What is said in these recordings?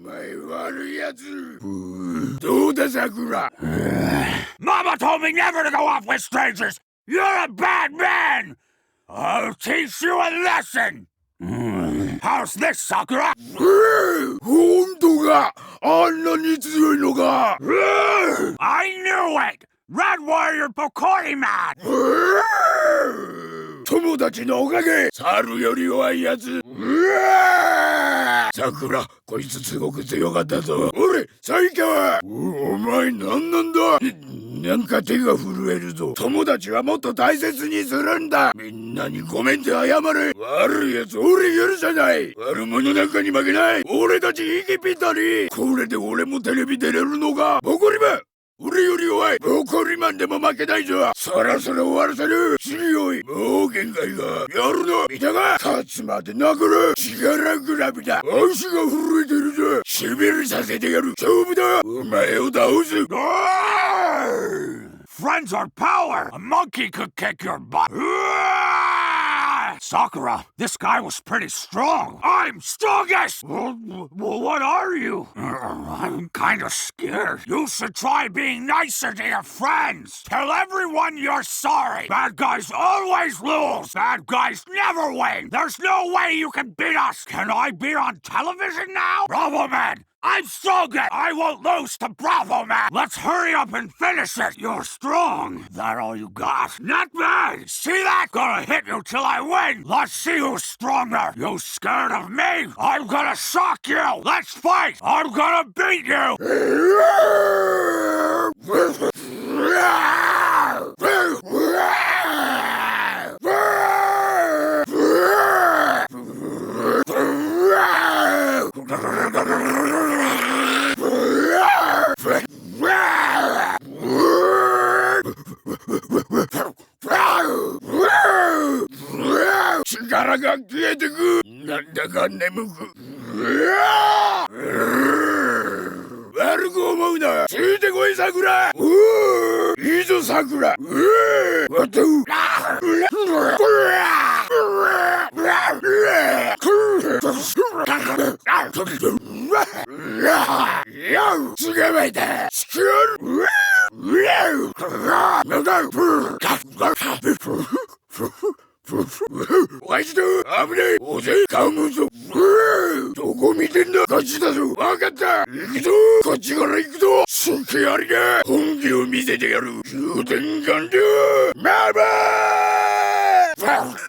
前悪いやつ。どうだ、桜。Mama told me never to go off with strangers. You're a bad man. I'll teach you a lesson. How's this, Sakura? 本当か？あんなに強いのか？ I knew it! Red Warrior Pokori Man! 友達のおかげ。猿より弱いやつ。桜、こいつすごく強かったぞ。俺、最強。お前なんなんだ？なんか手が震えるぞ。友達はもっと大切にするんだ。みんなにごめんって謝れ。悪いやつ俺許さない。悪者なんかに負けない。俺たち息ぴったり。これで俺もテレビ出れるのか？ボコリマン、俺より弱い。ボコリマンでも負けないぞ。そろそろ終わらせる。強い。もう限界が。やるの。見たか？勝つまで殴る。力比べだ。足が震えてるぞ。しびれさせてやる。勝負だ。お前を倒す。Friends are power. A monkey could kick your butt. Sakura, this guy was pretty strong. I'm strongest! Well, what are you? I'm kinda scared. You should try being nicer to your friends. Tell everyone you're sorry. Bad guys always lose. Bad guys never win. There's no way you can beat us. Can I be on television now? Bravo Man! I'm strong! I won't lose to Bravo Man! Let's hurry up and finish it! You're strong! That all you got? Not bad! See that? Gonna hit you till I win! Let's see who's stronger! You scared of me? I'm gonna shock you! Let's fight! I'm gonna beat you!力が消えてく。なんだか眠く。悪く思うな。ついてこい、桜。いいぞ、桜。わっと。捕まえた。してやる。わしだ。危ねえ。おぜ噛むぞ。どこ見てんだ。こっちだぞ。わかった。行くぞ。こっちから行くぞ。隙ありだ。本気を見せてやる。充電完了。ママー。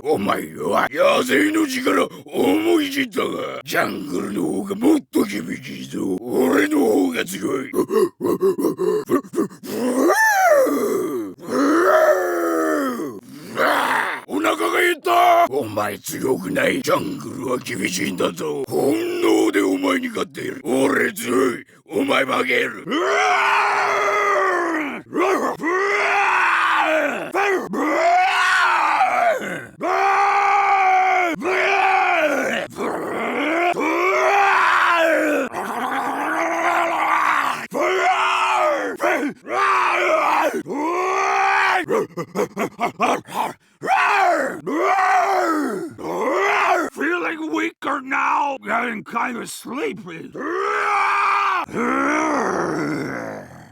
お前は野生の力思い知ったが、ジャングルの方がもっと厳しいぞ。俺の方が強い。お腹が減った。お前強くない。ジャングルは厳しいんだぞ。本能でお前に勝っている。俺強い。お前負ける。Feeling weaker now, getting kind of sleepy.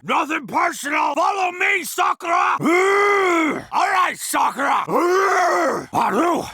Nothing personal. Follow me, Sakura. All right, Sakura. Haru.